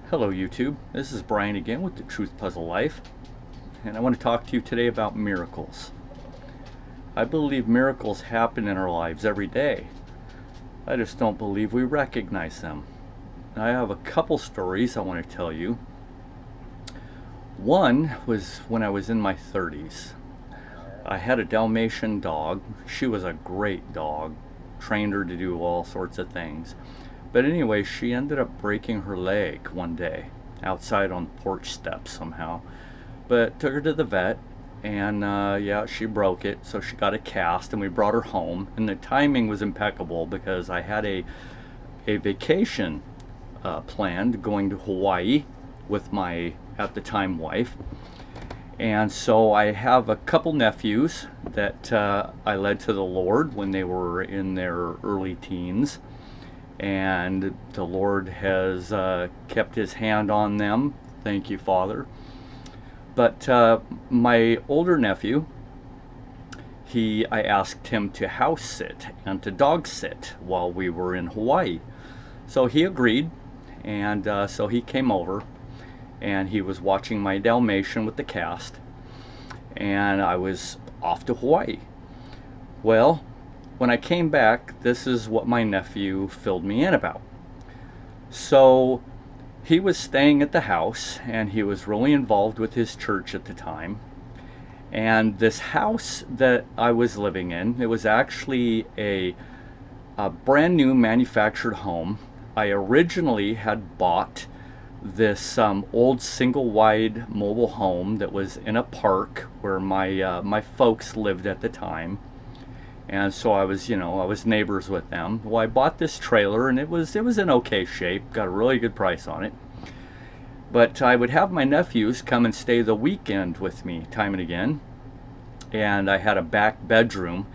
Hello YouTube, this is Brian again with the Truth Puzzle Life, and I want to talk to you today about miracles. I believe miracles happen in our lives every day. I just don't believe we recognize them. I have a couple stories I want to tell you. One was when I was in my 30s. I had a Dalmatian dog. She was a great dog, trained her to do all sorts of things. But anyway, she ended up breaking her leg one day outside on the porch steps somehow. But took her to the vet, and yeah, she broke it, so she got a cast, and we brought her home. And the timing was impeccable because I had a vacation planned going to Hawaii with my, at the time, wife. And so I have a couple nephews that I led to the Lord when they were in their early teens. And the Lord has kept his hand on them. Thank you, Father. But my older nephew, I asked him to house sit and to dog sit while we were in Hawaii. So he agreed, and so he came over, and he was watching my Dalmatian with the cast, and I was off to Hawaii. Well, when I came back, this is what my nephew filled me in about. So he was staying at the house, and he was really involved with his church at the time. And this house that I was living in, it was actually a brand new manufactured home. I originally had bought this old single wide mobile home that was in a park where my folks lived at the time. And so I was neighbors with them. Well, I bought this trailer, and it was in okay shape. Got a really good price on it. But I would have my nephews come and stay the weekend with me time and again. And I had a back bedroom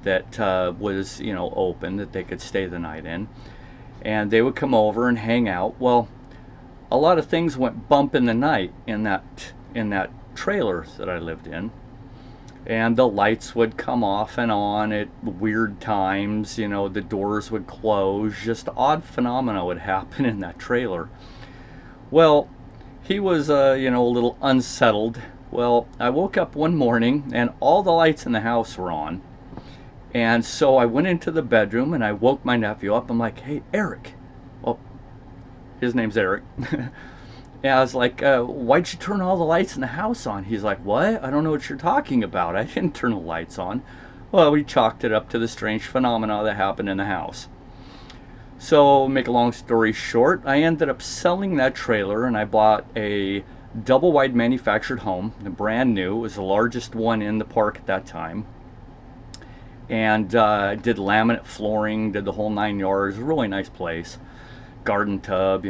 that was open, that they could stay the night in. And they would come over and hang out. Well, a lot of things went bump in the night in that trailer that I lived in. And the lights would come off and on at weird times, the doors would close, just odd phenomena would happen in that trailer. Well, he was, a little unsettled. Well, I woke up one morning and all the lights in the house were on. And so I went into the bedroom and I woke my nephew up. I'm like, hey, Eric. Well, his name's Eric. Yeah, I was like, why'd you turn all the lights in the house on? He's like, what? I don't know what you're talking about. I didn't turn the lights on. Well, we chalked it up to the strange phenomena that happened in the house. So, make a long story short, I ended up selling that trailer, and I bought a double-wide manufactured home, brand new. It was the largest one in the park at that time. And did laminate flooring, did the whole 9 yards. Really nice place. Garden tub,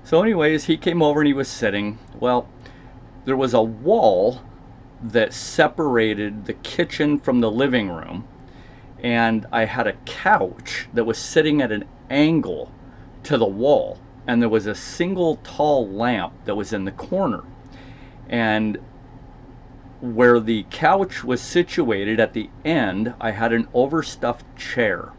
So anyways, he came over and he was sitting. Well, there was a wall that separated the kitchen from the living room, and I had a couch that was sitting at an angle to the wall, and there was a single tall lamp that was in the corner. And where the couch was situated at the end, I had an overstuffed chair.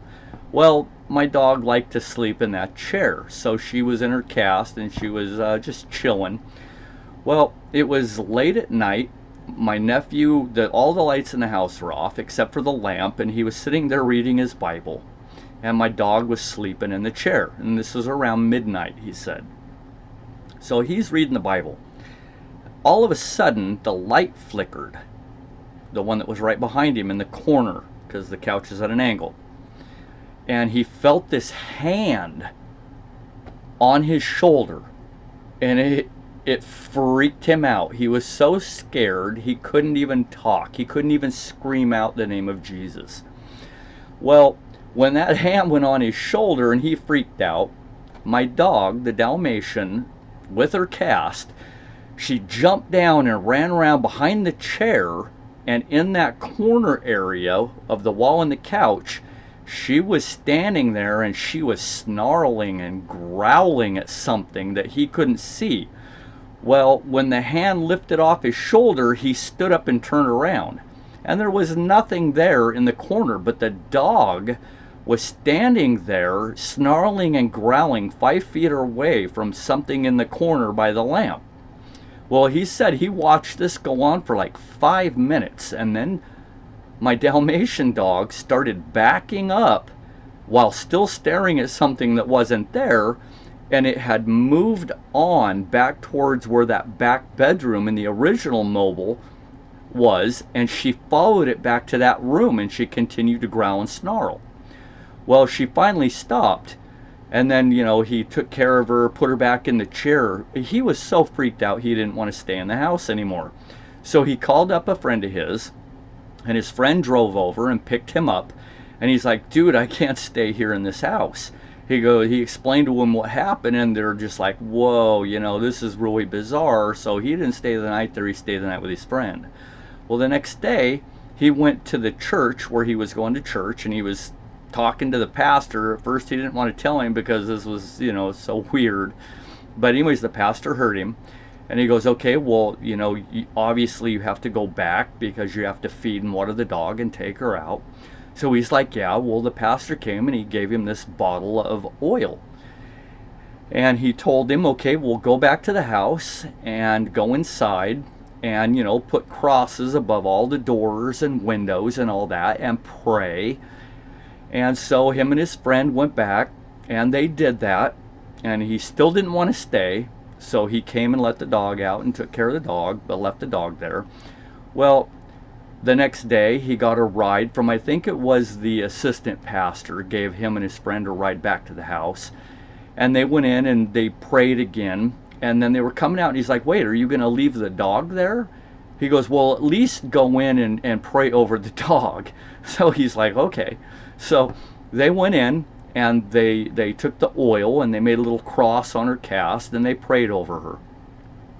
Well, my dog liked to sleep in that chair, so she was in her cast and she was just chilling. Well, it was late at night. My nephew, all the lights in the house were off except for the lamp, and he was sitting there reading his Bible, and my dog was sleeping in the chair, and this was around midnight, he said. So he's reading the Bible. All of a sudden, the light flickered, the one that was right behind him in the corner, because the couch is at an angle. And he felt this hand on his shoulder, and it freaked him out. He was so scared he couldn't even talk. He couldn't even scream out the name of Jesus. Well, when that hand went on his shoulder and he freaked out, my dog, the Dalmatian, with her cast, she jumped down and ran around behind the chair, and in that corner area of the wall and the couch, she was standing there and she was snarling and growling at something that he couldn't see. Well, when the hand lifted off his shoulder, he stood up and turned around. And there was nothing there in the corner, but the dog was standing there snarling and growling 5 feet away from something in the corner by the lamp. Well, he said he watched this go on for like 5 minutes, and then my Dalmatian dog started backing up while still staring at something that wasn't there, and it had moved on back towards where that back bedroom in the original mobile was, and she followed it back to that room, and she continued to growl and snarl. Well, she finally stopped, and then, you know, he took care of her, put her back in the chair. He was so freaked out he didn't want to stay in the house anymore. So he called up a friend of his, and his friend drove over and picked him up, and he's like, dude, I can't stay here in this house. He explained to him what happened, and they're just like, whoa, you know, this is really bizarre. So he didn't stay the night there, he stayed the night with his friend. Well, the next day, he went to the church where he was going to church, and he was talking to the pastor. At first, he didn't want to tell him because this was, you know, so weird. But anyways, the pastor heard him, and he goes, okay, well, you know, obviously you have to go back because you have to feed and water the dog and take her out. So he's like, yeah. Well, the pastor came and he gave him this bottle of oil. And he told him, okay, we'll go back to the house and go inside and, you know, put crosses above all the doors and windows and all that and pray. And so him and his friend went back and they did that, and he still didn't want to stay. So he came and let the dog out and took care of the dog, but left the dog there. Well, the next day he got a ride from, I think it was the assistant pastor, gave him and his friend a ride back to the house. And they went in and they prayed again. And then they were coming out and he's like, wait, are you going to leave the dog there? He goes, well, at least go in and pray over the dog. So he's like, okay. So they went in and they took the oil and they made a little cross on her cast and they prayed over her.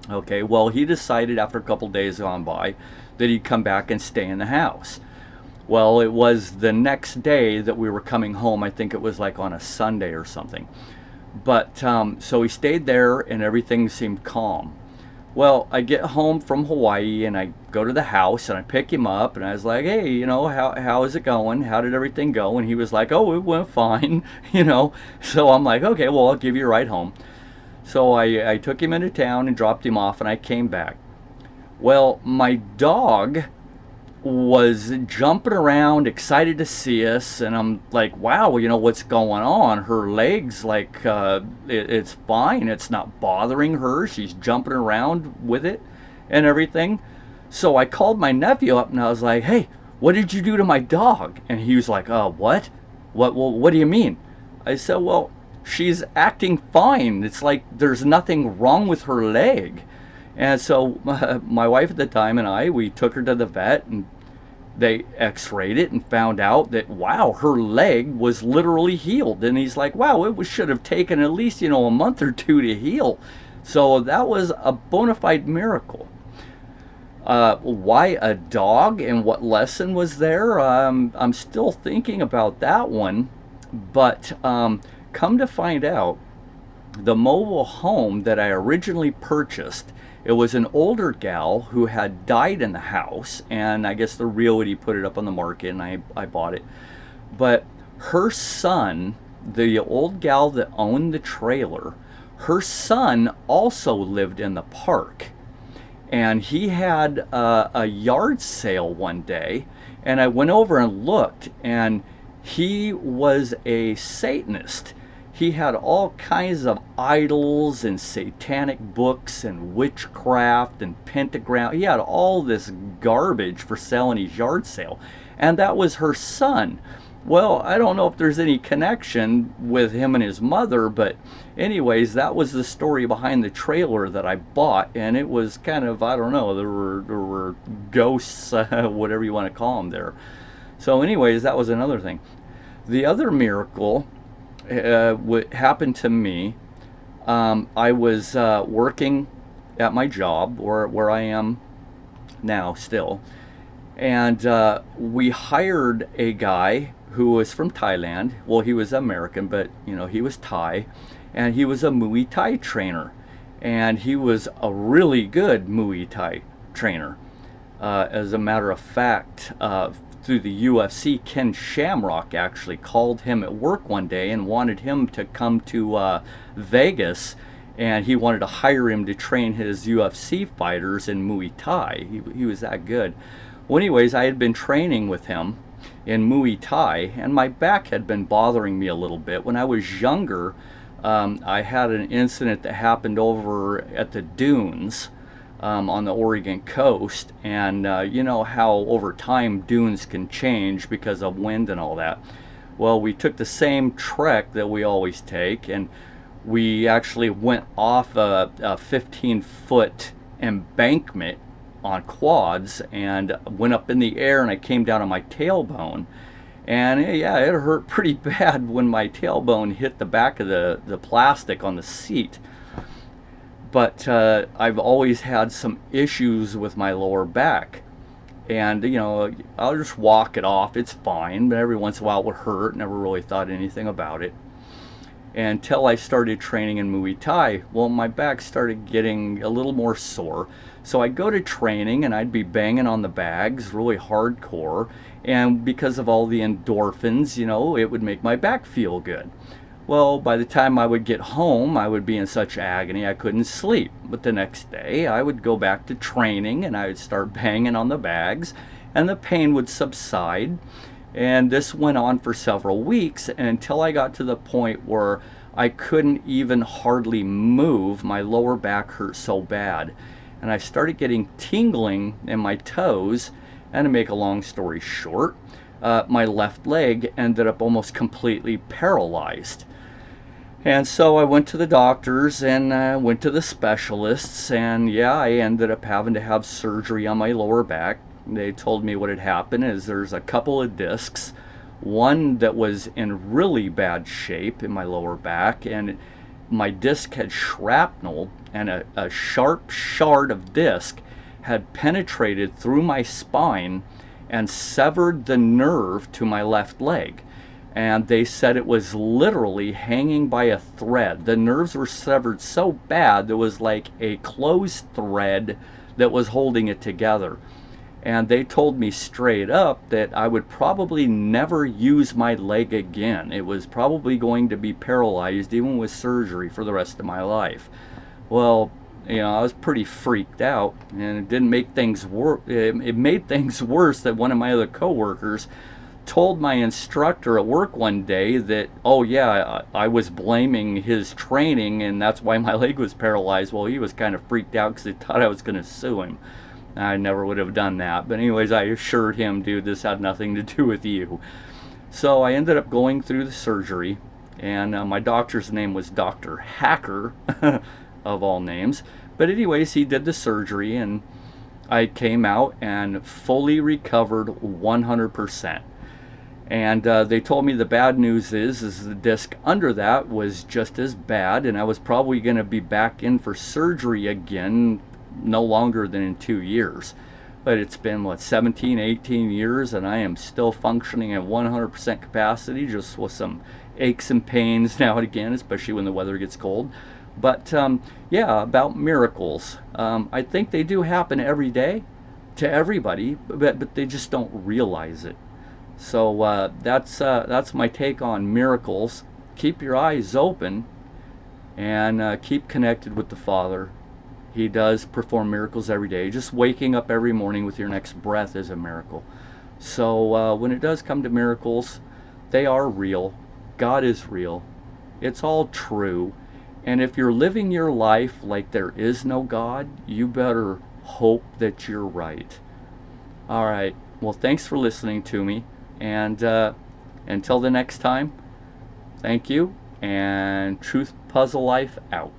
Okay, well, he decided after a couple days gone by that he'd come back and stay in the house. Well, it was the next day that we were coming home. I think it was like on a Sunday or something. But so he stayed there and everything seemed calm. Well, I get home from Hawaii and I go to the house and I pick him up and I was like, hey, you know, how is it going? How did everything go? And he was like, oh, it went fine, you know. So I'm like, okay, well, I'll give you a ride home. So I took him into town and dropped him off and I came back. Well, my dog was jumping around, excited to see us, and I'm like, wow, you know, what's going on? Her legs, like, it's fine. It's not bothering her. She's jumping around with it and everything. So I called my nephew up and I was like, hey, what did you do to my dog? And he was like, what? What do you mean? I said, well, she's acting fine. It's like there's nothing wrong with her leg. And so my wife at the time and we took her to the vet and they x-rayed it and found out that, wow, her leg was literally healed. And he's like, wow, it should have taken at least, you know, a month or two to heal. So that was a bona fide miracle. Why a dog and what lesson was there? I'm still thinking about that one. But come to find out, the mobile home that I originally purchased, it was an older gal who had died in the house, and I guess the realty put it up on the market and I bought it. But her son, the old gal that owned the trailer, her son also lived in the park. And he had a yard sale one day, and I went over and looked, and he was a Satanist. He had all kinds of idols and satanic books and witchcraft and pentagram. He had all this garbage for sale in his yard sale. And that was her son. Well, I don't know if there's any connection with him and his mother, but anyways, that was the story behind the trailer that I bought. And it was kind of, I don't know, there were ghosts, whatever you want to call them there. So anyways, that was another thing. The other miracle what happened to me, I was working at my job where I am now still, and we hired a guy who was from Thailand. Well, he was American, but you know, he was Thai, and he was a Muay Thai trainer, and he was a really good Muay Thai trainer. As a matter of fact, through the UFC. Ken Shamrock actually called him at work one day and wanted him to come to Vegas, and he wanted to hire him to train his UFC fighters in Muay Thai. He was that good. Well, anyways, I had been training with him in Muay Thai, and my back had been bothering me a little bit. When I was younger, I had an incident that happened over at the dunes on the Oregon coast, and you know how over time dunes can change because of wind and all that. Well, we took the same trek that we always take, and we actually went off a 15-foot embankment on quads and went up in the air, and I came down on my tailbone. And yeah, it hurt pretty bad when my tailbone hit the back of the plastic on the seat. But I've always had some issues with my lower back. And, you know, I'll just walk it off. It's fine. But every once in a while it would hurt. Never really thought anything about it. Until I started training in Muay Thai, well, my back started getting a little more sore. So I'd go to training and I'd be banging on the bags really hardcore, and because of all the endorphins, you know, it would make my back feel good. Well, by the time I would get home, I would be in such agony I couldn't sleep. But the next day I would go back to training and I would start banging on the bags, and the pain would subside. And this went on for several weeks until I got to the point where I couldn't even hardly move. My lower back hurt so bad. And I started getting tingling in my toes. And to make a long story short, my left leg ended up almost completely paralyzed. And so I went to the doctors and went to the specialists. And yeah, I ended up having to have surgery on my lower back. They told me what had happened is there's a couple of discs, one that was in really bad shape in my lower back, and my disc had shrapnel, and a sharp shard of disc had penetrated through my spine and severed the nerve to my left leg. And they said it was literally hanging by a thread. The nerves were severed so bad there was like a closed thread that was holding it together. And they told me straight up that I would probably never use my leg again. It was probably going to be paralyzed even with surgery for the rest of my life. Well, you know, I was pretty freaked out, and it didn't make things worse. It made things worse that one of my other coworkers told my instructor at work one day that, oh yeah, I was blaming his training and that's why my leg was paralyzed. Well, he was kind of freaked out because he thought I was going to sue him. I never would have done that. But anyways, I assured him, dude, this had nothing to do with you. So I ended up going through the surgery, and my doctor's name was Dr. Hacker, of all names. But anyways, he did the surgery, and I came out and fully recovered 100%. And they told me the bad news is the disc under that was just as bad, and I was probably going to be back in for surgery again no longer than in 2 years. But it's been, what, 17, 18 years, and I am still functioning at 100% capacity, just with some aches and pains now and again, especially when the weather gets cold. But yeah, about miracles. I think they do happen every day to everybody, but they just don't realize it. So that's my take on miracles. Keep your eyes open and keep connected with the Father. He does perform miracles every day. Just waking up every morning with your next breath is a miracle. So when it does come to miracles, they are real. God is real. It's all true. And if you're living your life like there is no God, you better hope that you're right. All right. Well, thanks for listening to me. And until the next time, thank you. And Truth Puzzle Life out.